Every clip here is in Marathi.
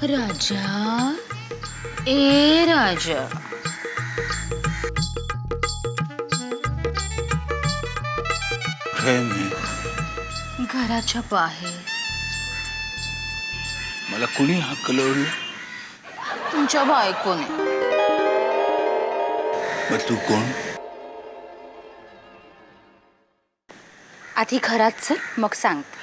राजा ए राजा, घराच्या बाहेर मला कुणी हाकलवलं? तुमच्या बायकोने. मग तू कोण? आधी घरात चल, मग सांगते.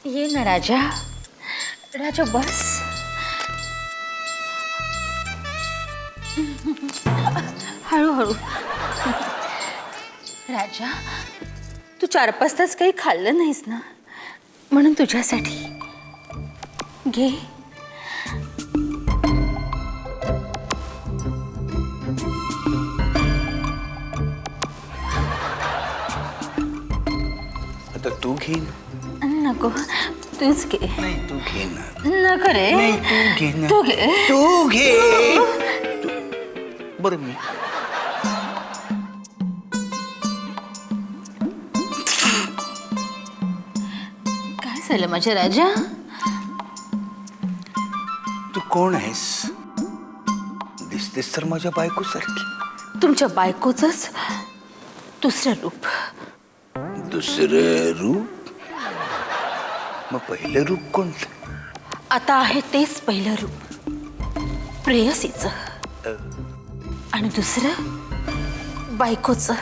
ये ना राजा. राजा बस. हळूहळू. राजा, तू 4-5 तास काही खाल्लं नाहीस ना, म्हणून तुझ्यासाठी घे. आता तू घे ना. नको, तूच घे. नाही तू घे ना. नको रे. नाही तू घे ना. तू घे. तू घे. बरं मी काय झालं माझ्या राजा? तू कोण आहेस? दिसतेस तर माझ्या बायकोसारखी. तुमच्या बायकोचंच दुसरं रूप. दुसरं रूप? मग पहिलं रूप कोणतं? आता आहे तेच पहिलं रूप, प्रेयसीचं. आणि दुसरं बायकोचं.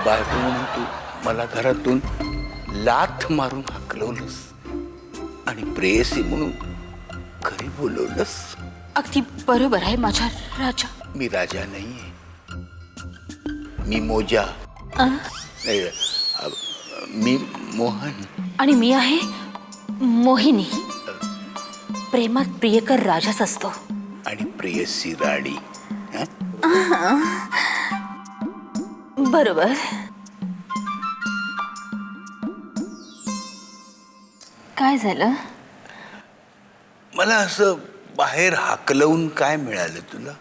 बायको म्हणून तू मला घरातून लाथ मारून हाकलवलंस आणि प्रेयसी म्हणून घरी बोलवलंस. अगदी बरोबर आहे माझ्या राजा. मी राजा नाहीये, मी मोजा. नाही, मी मोहन. आणि मी आहे मोहिनी. प्रेमात प्रियकर राजाच असतो आणि प्रेयसी राणी. बरोबर. काय झालं? मला असं बाहेर हाकलवून काय मिळालं तुला?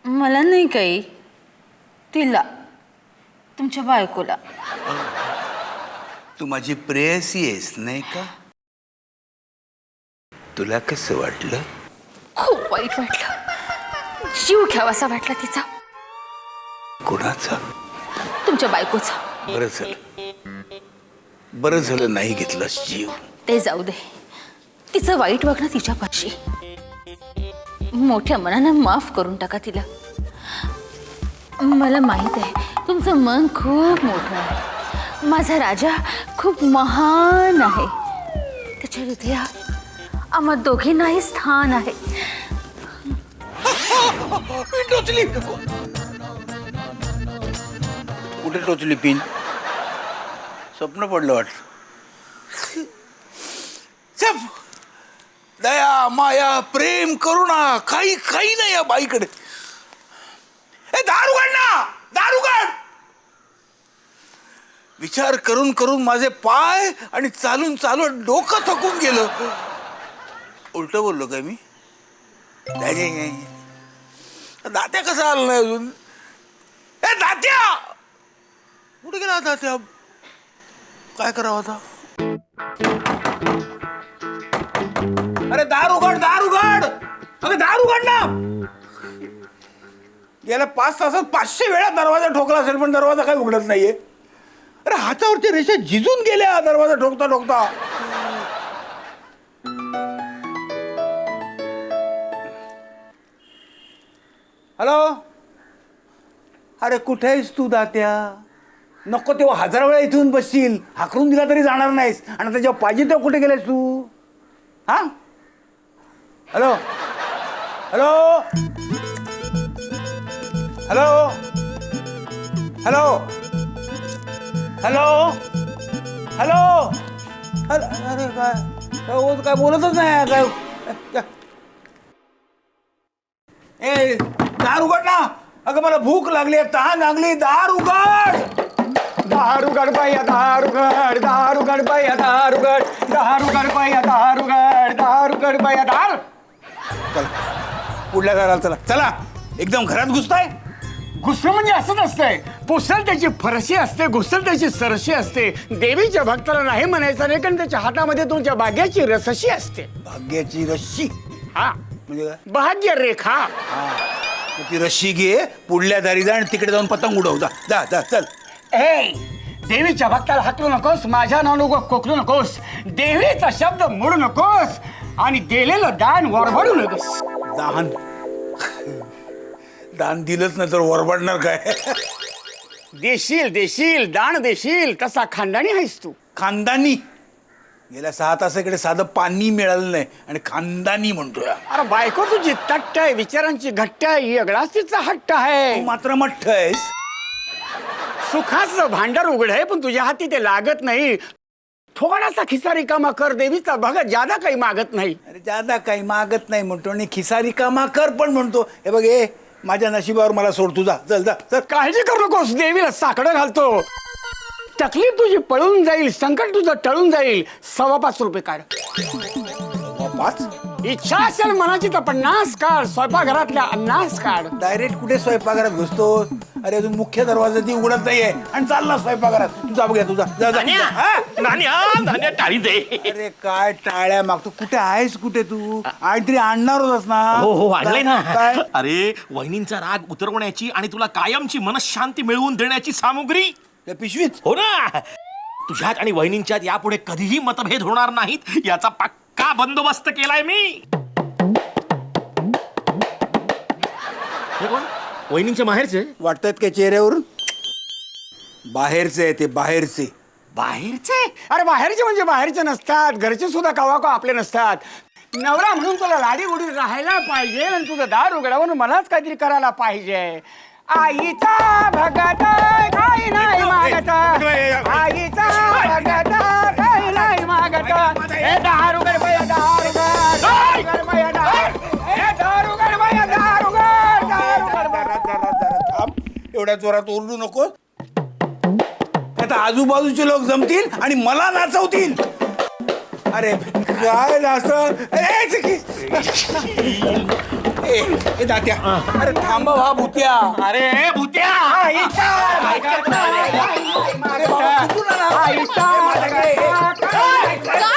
मला नाही काही, तिला, तुमच्या बायकोला. तू माझी प्रेयसी आहेस नाही का? तुला कसं वाटलं? खूप वाईट वाटलं. जीव घ्यावासा वाटला तिचा. कोणाचा? तुमच्या बायकोचा. बरं झालं नाही घेतलास जीव. ते जाऊ दे. तिचं वाईट वागणं तिच्यापाशी. मोठ्या मनानं माफ करून टाका तिला. मला माहित आहे तुमचं मन खूप मोठं आहे. माझा राजा खूप महान आहे. त्याच्या हृदयात आम्हा दोघींनाही स्थान आहे. टोचली. कुठे टोचली पिन? स्वप्न पडलं वाटत. दया माया प्रेम करुणा काही काही नाही या बाईकडे. दार उघड ना, दार उघड. विचार करून करून माझे पाय आणि चालून चालून डोकं थकून गेलं. उलट बोललो काय मी? दात्या कसा आला नाही अजून? ए दात्या, कुठे गेला दात्या? काय करावं आता? अरे दार उघड, दार उघड. अगं दार उघड ना. गेल्या 5 तासात 500 वेळा दरवाजा ठोकला असेल पण दरवाजा काही उघडत नाहीये. अरे हातावरती रेषा झिजून गेल्या दरवाजा ठोकता ठोकता. हॅलो. अरे कुठे आहेस तू दात्या? नको तेव्हा 1000 वेळा इथून बसशील. हाकलून दिला तरी जाणार नाहीस. आणि आता जेव्हा पाहिजे तेव्हा कुठे गेलायस तू? हा. Hello hello hello hello hello hello. अरे काय बोलतच नाही काय? ए दार उघड ना. अगं मला भूक लागली, तहान लागली. दार उघड. दार उघड बाया, दार उघड. दार उघड बाया, दार उघड. दार उघड बाया, दार उघड. दार उघड बाया, दार. चला पुढल्या घराला चला. चला एकदम घरात घुसताय. घुसणं म्हणजे असंच असतंय. पुसल त्याची फरशी असते, घुसल त्याची सरशी असते. देवीच्या भक्ताला नाही म्हणायचं नाही, कारण त्याच्या हातामध्ये तुमच्या भाग्याची रसशी असते. भाग्याची रस्सी हा, म्हणजे काय? भाग्य रेखा. मग ती रस्सी घे, पुढल्या दारी जा आणि तिकडे जाऊन पतंग उडव. जा जा जा चल. ए, देवीच्या भक्ताला हाकलू नकोस, माझ्या नाव कोकलू नकोस, देवीचा शब्द मोडू नकोस आणि दिलेलं दान वरवडू नकोस. दान दान दिलंच नाही तर वरबडणार काय? देशील देशील दान देशील, तसा खानदानी आहेस तू. खानदानी गेल्या 6 तासाकडे साधं पाणी मिळालं नाही आणि खानदानी म्हणतोय. अरे बायको तुझी तट्ट आहे, विचारांची घट्ट आहे, वेगळाच तिचा हट्ट तू आहे. मात्र मठ्ठ आहेस. सुखाचं भांडार उघड आहे, पण तुझ्या हाती ते लागत नाही. थोडासा खिसा रिकामा कर, देवीचा भगत ज्यादा काही मागत नाही. अरे जादा काही मागत नाही म्हणतो आणि खिसारी कामा कर पण म्हणतो. हे बघ, हे माझ्या नशिबावर मला सोड. तुझा चल जा चल. काळजी करू नकोस, देवीला साकडं घालतो. तकलीफ तुझी पळून जाईल, संकट तुझं टळून जाईल. 5.25 रुपये काढ. 5 इच्छा असेल मनाची तर 50 काढ. स्वयंपाकघरातल्या अन्नास काढ. डायरेक्ट कुठे स्वयंपाकघरात घुसतो? अरे अजून मुख्य दरवाजा ती उघडत नाहीये आणि चालला स्वयंपाकघरात. तुझा बघ तुझा जा जा. नाण्या टाळी दे. अरे काय टाळ्या मागतो? कुठे आहेस? कुठे तू? तरी आणणार होतास ना? हो आणलंय ना. काय? अरे वहिनींचा राग उतरवण्याची आणि तुला कायमची मनशांती मिळवून देण्याची सामुग्री. त्या पिशवीत हो ना. तुझ्यात आणि वहिनींच्यात यापुढे कधीही मतभेद होणार नाहीत याचा पक्का बंदोबस्त केलाय मी. हे कोण? वहिनींच्या माहेरचे वाटतात काय चेहऱ्यावरून? बाहेरचे आहे ते, बाहेरचे. बाहेरचे? अरे बाहेरचे म्हणजे बाहेरचे नसतात, घरचे सुद्धा कवा का आपले नसतात. नवरा म्हणून तुला लाडी गोडी राहायला पाहिजे आणि तुझं दार उघडावून मलाच काहीतरी करायला पाहिजे. आईचा भगत काही नाही मागत, आईचा भगत काही नाही मागत. हे दार उघड बया, दार उघड, दार उघड बया, दार. हे दार उघड बया, दार उघड, दार उघड बया. जरा थांब. एवढ्या जोरात ओरडू नको. आता आजूबाजूचे लोक जमतील आणि मला नाचवतील. अरे काय नाचव? ए दात्या, अरे थांबा हा भूत्या. अरे भूत्या. काय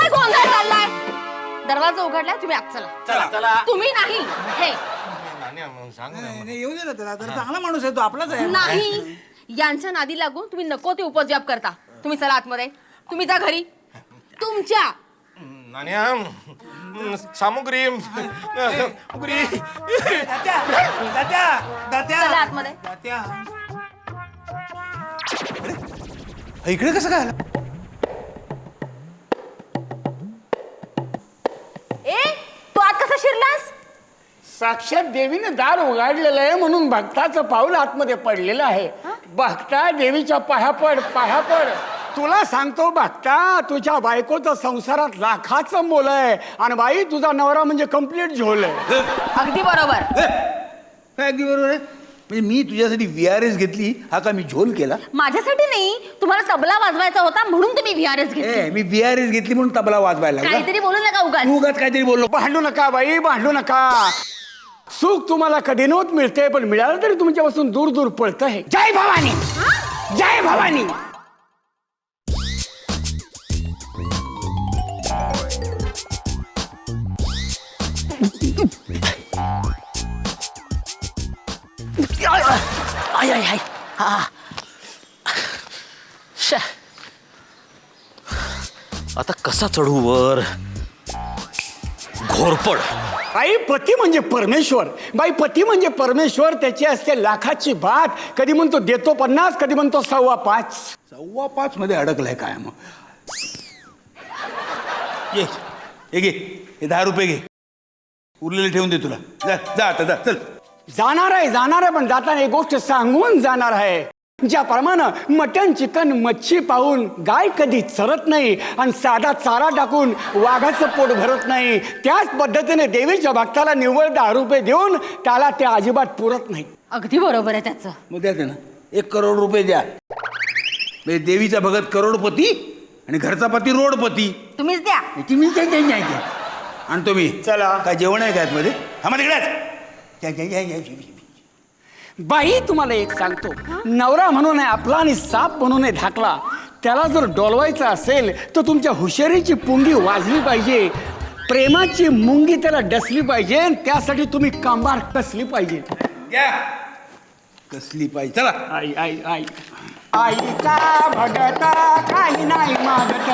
गोंधळ चाललाय? दरवाजा उघडलाय, तुम्ही आत चला. चला चला. तुम्ही नाही हे नाही, येऊ दे ना त्याला. तर चांगला माणूस आहे तो, आपलाच आहे. नाही यांच्या नादी लागून तुम्ही नको ते उपजवाब करता. तुम्ही चला आतमध्ये, तुम्ही जा घरी तुमच्या. नाण्या सामुग्री सामुग्री. दात्या, दात्या, दात्या. चला आतमध्ये. दात्या. अरे, इकडे कसं काय आला? ए तू आत कसा शिरलास? साक्षात देवीने दार उघडलेलं आहे म्हणून भक्ताचं पाऊल आतमध्ये पडलेलं आहे. भक्ता देवीच्या पाया पड, पाया पड. तुला सांगतो भक्ता, तुझ्या बायकोचं संसारात लाखाचं मोल आहे आणि बाई तुझा नवरा म्हणजे कम्प्लीट झोल आहे. अगदी बरोबर. काय अगदी बरोबर आहे. म्हणजे मी तुझ्यासाठी VRS घेतली, हा का मी झोल केला? माझ्यासाठी नाही, तुम्हाला तबला वाजवायचा होता म्हणून तुम्ही VRS घेतली. मी VRS घेतली म्हणून तबला वाजवायला लागला. काहीतरी बोलू नका उगाच. उगाच काहीतरी बोललो. भांडू नका बाई, भांडू नका. सुख तुम्हाला कधी नव्हत मिळते, पण मिळालं तरी तुमच्यापासून दूर दूर पळतंय. जय भवानी, जय भवानी. आय आय आय. हा. शा. आता कसा चढू वर? घोरपड. बाई पती म्हणजे परमेश्वर, बाई पती म्हणजे परमेश्वर. त्याची असते लाखाची बात. कधी म्हणतो देतो 50, कधी म्हणतो 5.25. 5.25 मध्ये अडकलाय काय मग? ये हे घे, हे 10 रुपये घे. उरलेले ठेवून दे तुला. जा जा आता जा चल. जाणार आहे पण जाताना एक गोष्ट सांगून जाणार आहे. ज्याप्रमाणे मटण चिकन मच्छी पाहून गाय कधी चरत नाही आणि साधा चारा टाकून वाघाचं पोट भरत नाही, त्याच पद्धतीने देवीच्या भक्ताला निव्वळ 10 रुपये देऊन त्याला ते अजिबात पुरत नाही. अगदी बरोबर आहे त्याचं. मग द्या ना 1 करोड रुपये द्या. म्हणजे देवीचा भगत करोडपती आणि घरचा पती रोडपती. तुम्हीच द्या. तुम्ही नाही आणतो मी. चला. काय जेवण आहे काय मध्ये? हा मग तिकडेच. बाई तुम्हाला एक सांगतो, नवरा म्हणून आहे आपला आणि साप म्हणून आहे धाकला. त्याला जर डोलवायचं असेल तर तुमच्या हुशारीची पुंगी वाजली पाहिजे, प्रेमाची मुंगी त्याला डसली पाहिजे, आणि त्यासाठी तुम्ही कांबार कसली पाहिजे. घ्या कसली पाहिजे. चला आई आई आई आईचा भगता काही नाही मागत,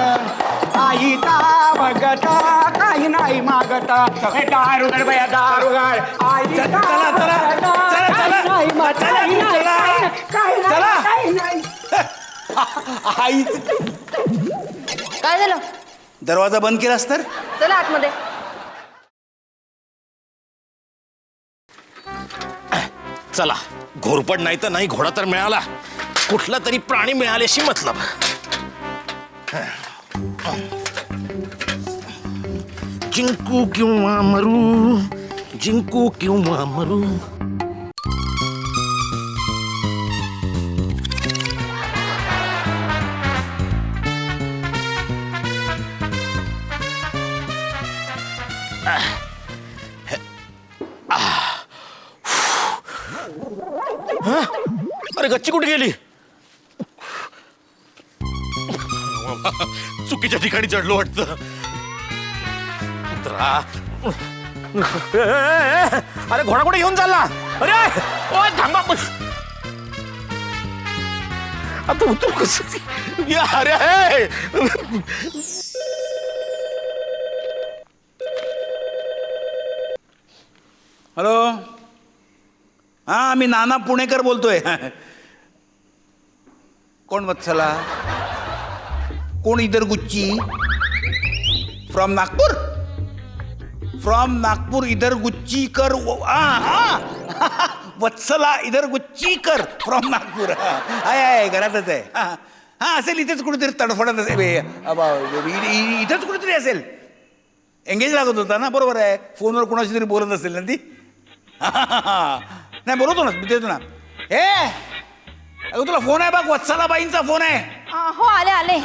आईचा भगता काही नाही मागत. हे दारुगड बया दारुगड, आईचा चला, चला, चला, भगता चला, चला. काही नाही मागत, चला, काही नाही, चला. काही नाही, चला. काही नाही. आई काय झालं? दरवाजा बंद केलास तर चला आतमध्ये. चला, घोरपड नाही तर नाही, घोडा तर मिळाला, कुठला तरी प्राणी मिळाल्याशी मतलब. जिंकू किंवा मरू, जिंकू किंवा मरू. अरे गच्ची कुठे गेली? चुकीच्या ठिकाणी चढलो वाटतं. उतरा. अरे घोडा कुठे घेऊन चालला? अरे ओ थांबा. आता उतरू कसं? या, अरे हॅलो. हा मी नाना पुणेकर बोलतोय. कोण वत्सला? कोण इधर Gucci? From Nagpur? From Nagpur इधर गुच्ची कर. वत्सला इधर गुच्ची कर फ्रॉम नागपूर. आहे घरातच आहे. हा असेल इथेच कुठेतरी तडफडत असेल. इथेच कुठेतरी असेल. एंगेज लागत होता ना. बरोबर आहे. फोनवर कोणाशी तरी बोलत असेल ना ती. नाही बोलतो ना मी देतो ना. तुला फोन आहे बघ. वत्सलाबाईंचा फोन आहे. हो आले आले.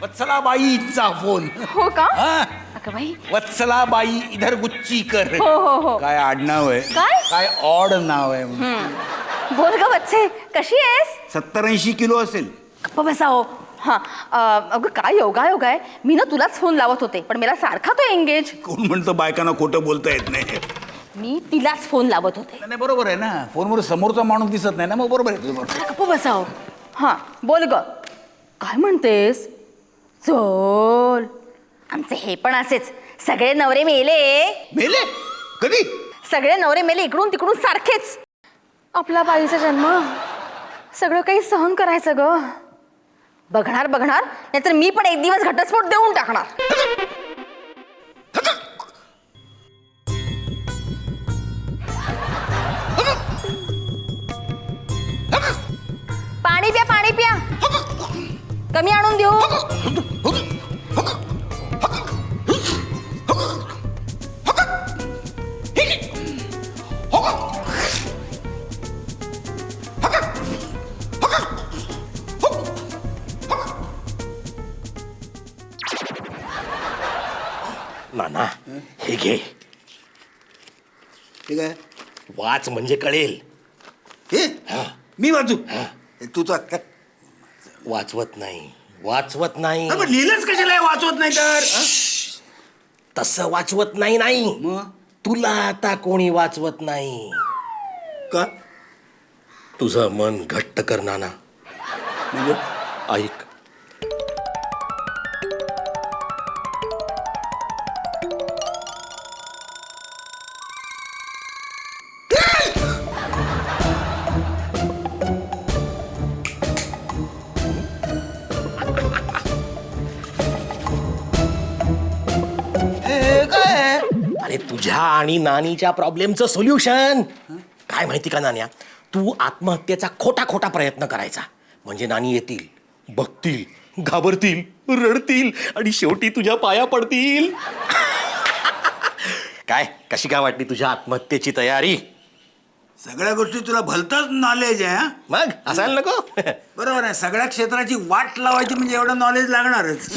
वत्सलाबाईंचा फोन. हो का? हा. अगं बाई. वत्सलाबाई इधर गुच्ची कर. हो हो हो. काय आडनाव आहे? काय ऑड नाव आहे. बोल ग वत्से, कशी आहेस? 70-80 किलो असेल. गप्पा बसा हो. हा अगं काय योगा योग आहे. मी ना तुलाच फोन लावत होते पण मला सारखा तो एंगेज. कोण म्हणतो बायकांना खोटं बोलता येत नाही? मी तिलाच फोन लावत होते. नाही बरोबर आहे ना. फोनवर समोरचा माणूस दिसत नाही ना. मग बरोबर आहे तुझं. गप्पा बसा हो. हा बोल ग. काय म्हणतेस? चल. आमचे हे पण असेच. सगळे नवरे मेले. मेले? कधी? सगळे नवरे मेले इकडून तिकडून सारखेच. आपला बाईचा जन्म. सगळं काही सहन करायचं ग. बघणार बघणार नाहीतर मी पण एक दिवस घटस्फोट देऊन टाकणार. पाणी प्या पाणी प्या. कमी आणून देऊ? नाना हे घे. ठीक आहे. वाच म्हणजे कळेल. हे मी वाचू? तू तर वाचवत नाही, वाचवत नाही. लिहिलंच कशाला वाचवत नाही तर? तसं वाचवत नाही. नाही मग तुला आता कोणी वाचवत नाही. का? तुझं मन घट्ट कर नाना. म्हणजे ऐक. अरे तुझ्या आणि नानीच्या प्रॉब्लेमचं सोल्युशन काय माहिती का नान्या? तू आत्महत्येचा खोटा खोटा प्रयत्न करायचा. म्हणजे नानी येतील, बघतील, घाबरतील, रडतील आणि शेवटी तुझ्या पाया पडतील. काय कशी काय वाटली तुझ्या आत्महत्येची तयारी? सगळ्या गोष्टी तुला भलतंच नॉलेज आहे. मग असायला नको? बरोबर आहे. सगळ्या क्षेत्राची वाट लावायची म्हणजे एवढं नॉलेज लागणारच.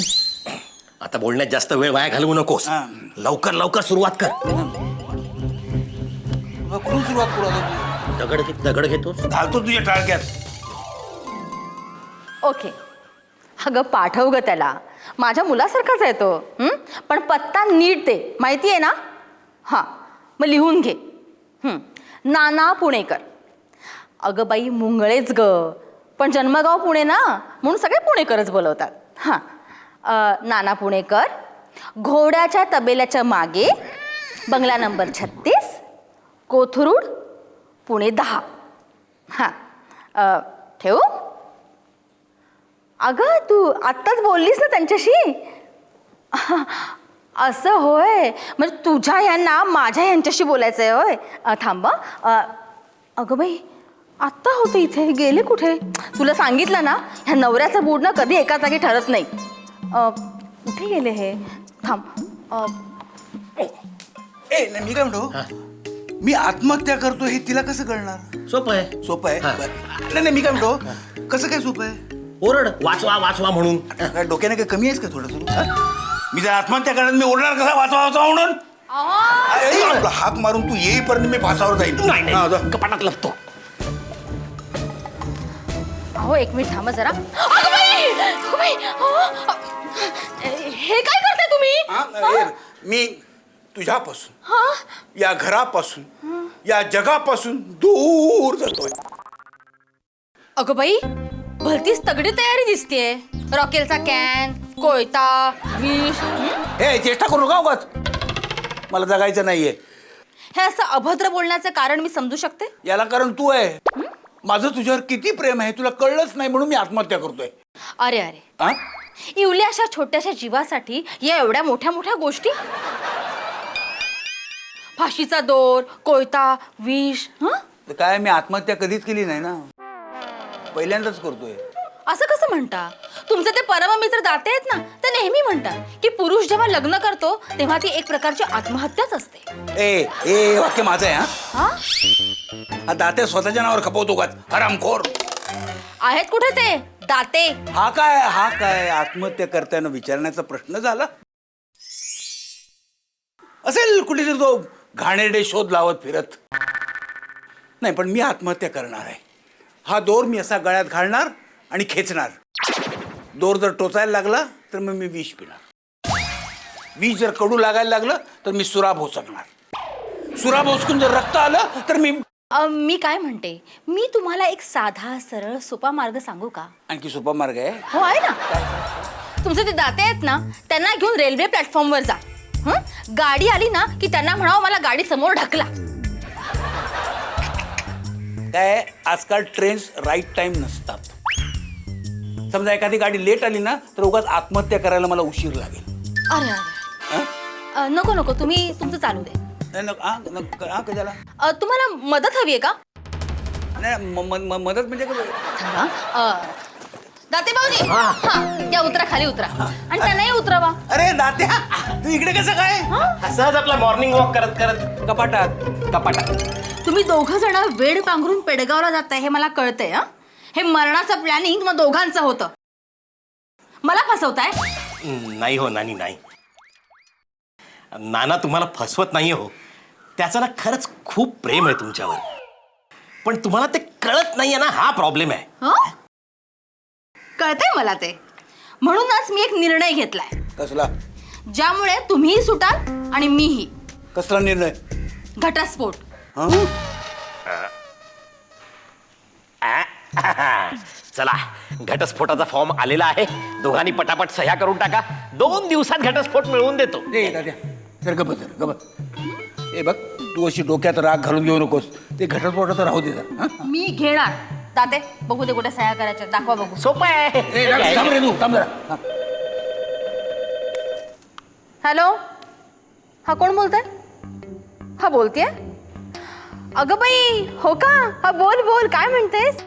आता बोलण्यात जास्त वेळ वाया घालवू नकोस. लवकर लवकर सुरुवात कर. कुठून सुरुवात करू? दगड घेतोस? घालतो तुझ्या टाळक्यात. ओके. अगं पाठव ग त्याला, माझ्या मुलासारखाच आहे तो. पण पत्ता नीट दे, माहिती आहे ना? हां, मग लिहून घे. नाना पुणेकर. अगं बाई मुंगळेच ग, पण जन्मगाव पुणे ना, म्हणून सगळे पुणेकरच बोलवतात. हां, नाना पुणेकर, घोड्याच्या तबेल्याच्या मागे, बंगला नंबर 36, कोथरूड, पुणे 10. हां, ठेवू? अगं तू आत्ताच बोललीस ना त्यांच्याशी. असं होय, म्हणजे तुझ्या ह्यांना माझ्या ह्यांच्याशी बोलायचं आहे होय. थांब. अगं बाई आत्ता होते इथे, गेले कुठे? तुला सांगितलं ना, ह्या नवऱ्याचं बूड ना कधी एका जागी ठरत नाही. कुठे गेले हे? थांब. नाही मी काय म्हणतो, मी आत्महत्या करतो हे तिला कसं कळणार? सोपं आहे. सोपं आहे. बरं. नाही मी काय म्हणतो, कसं काय सोपं आहे? ओरड, वाचवा वाचवा म्हणून. काय डोक्याने काय कमी आहेस का थोडं थोडं? मी जर आत्महत्या करणार, मी ओरडणार कसा वाचवा वाचवा म्हणून? तुला हाक मारून तू येईपर्यंत मी फासावर जाईल. नाही कपाटात लपतो. अहो एक मिनिट थांबा जरा. अगं बाई! अगं बाई! हे काय करताय तुम्ही? मी तुझ्यापासून, या घरापासून, या जगापासून दूर जातोय. अगं बाई भलतीच तगडी तयारी दिसतेय. रॉकेलचा कॅन, कोयता, विष. हे चेष्टा करू नका उगाच. मला जगायचं नाहीये. हे असं अभद्र बोलण्याचं कारण मी समजू शकते. याला कारण तू आहे. माझं तुझ्यावर किती प्रेम आहे तुला कळलंच नाही म्हणून मी आत्महत्या करतोय. अरे अरे, इवल्या अशा छोट्याशा जीवासाठी या एवढ्या मोठ्या मोठ्या गोष्टी? फाशीचा दोर, कोयता, विष. काय मी आत्महत्या कधीच केली नाही ना, पहिल्यांदाच करतोय. असं कसं म्हणता? तुमचे ते परममित्र दाते आहेत ना, ते नेहमी म्हणतात की पुरुष जेव्हा लग्न करतो तेव्हा ती एक प्रकारची आत्महत्याच असते. ए वाक्य माझं आहे. हा? हा दात्या स्वतःच्या नावावर खपवतो का? हरामखोर. आहेत कुठे ते दाते? हा काय आत्महत्या करताना विचारण्याचा प्रश्न झाला असेल कुठेतरी तो घाणेरडे शोध लावत फिरत. नाही पण मी आत्महत्या करणार आहे. हा दोर मी असा गळ्यात घालणार आणि खेचणार. दोर जर टोचायला लागला तर मग मी विष पिणार. विष जर कडू लागायला लागलं तर मी सुरा भोसकणार. सुरा भोसकून जर रक्त आलं तर मी काय म्हणते, मी तुम्हाला एक साधा सरळ सोपा मार्ग सांगू का? आणखी सोपा मार्ग आहे. हो आहे ना. तुमचे ते दाते आहेत ना, त्यांना घेऊन रेल्वे प्लॅटफॉर्मवर जा. गाडी आली ना की त्यांना म्हणावं मला गाडी समोर ढकला. काय आजकाल ट्रेन्स राईट टाइम नसतात. समजा एखादी गाडी लेट आली ना तर उगाच आत्महत्या करायला मला उशीर लागेल. अरे अरे, नको नको, तुम्ही तुमचं चालू दे. कशाला? तुम्हाला मदत हवी आहे का? नाही मदत म्हणजे दाते भाऊजी, या उतरा, खाली उतरा आणि त्यांनाही उतरवा. अरे दात्या, तू इकडे कसं काय? सहज आपला मॉर्निंग वॉक करत करत कपाटात. तुम्ही दोघं जण वेड पांघरून पेडगावला जाताय हे मला कळतंय. हे मरणाचं प्लॅनिंग मग दोघांचं होतं. मला फसवताय? नाही हो नानी, नाही. नाना तुम्हाला फसवत नाही हो. त्याचं ना खरंच खूप प्रेम आहे तुमच्यावर, पण तुम्हाला ते कळत नाहीये ना, हा प्रॉब्लेम आहे. कळतंय मला ते. म्हणूनच मी एक निर्णय घेतलाय. कसला? ज्यामुळे तुम्हीही सुटाल आणि मीही. कसला निर्णय? घटस्फोट. चला, घटस्फोटाचा फॉर्म आलेला आहे. दोघांनी पटापट सह्या करून टाका. 2 दिवसात घटस्फोट मिळवून देतो. जर गबत. ए बघ, तू अशी डोक्यात राग घालून घेऊ नकोस. ते घटस्फोटात राहू दे. मी घेणार. दाते बघू दे कुठे सह्या करायच्या, दाखवा बघू. सोपं आहे. हॅलो, हा कोण बोलतंय? हा बोलतेय? अगं बाई, हो का? हा बोल बोल, काय म्हणतेस?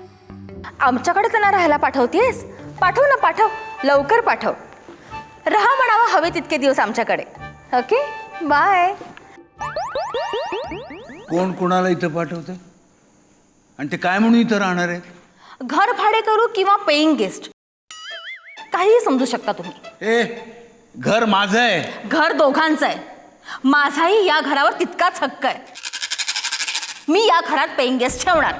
आमच्याकडे त्यांना राहायला पाठवतेस? पाठव ना, पाठव, लवकर पाठव. राहा म्हणावं हवे तितके दिवस आमच्याकडे. Okay, bye. कोण कोणाला इथं पाठवतंय आणि ते काय म्हणून इथं राहणार आहे? घर भाडे करू किंवा पेईंग गेस्ट, काहीही समजू शकता तुम्ही. घर माझं आहे. घर दोघांचं आहे. माझाही या घरावर तितकाच हक्क आहे. मी या घरात पेईंग गेस्ट ठेवणार.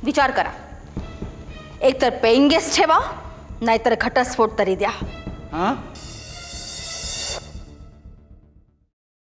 विचार करा, एक तर पेईंग गेस्ट ठेवा, नाहीतर घटस्फोट तरी द्या. हां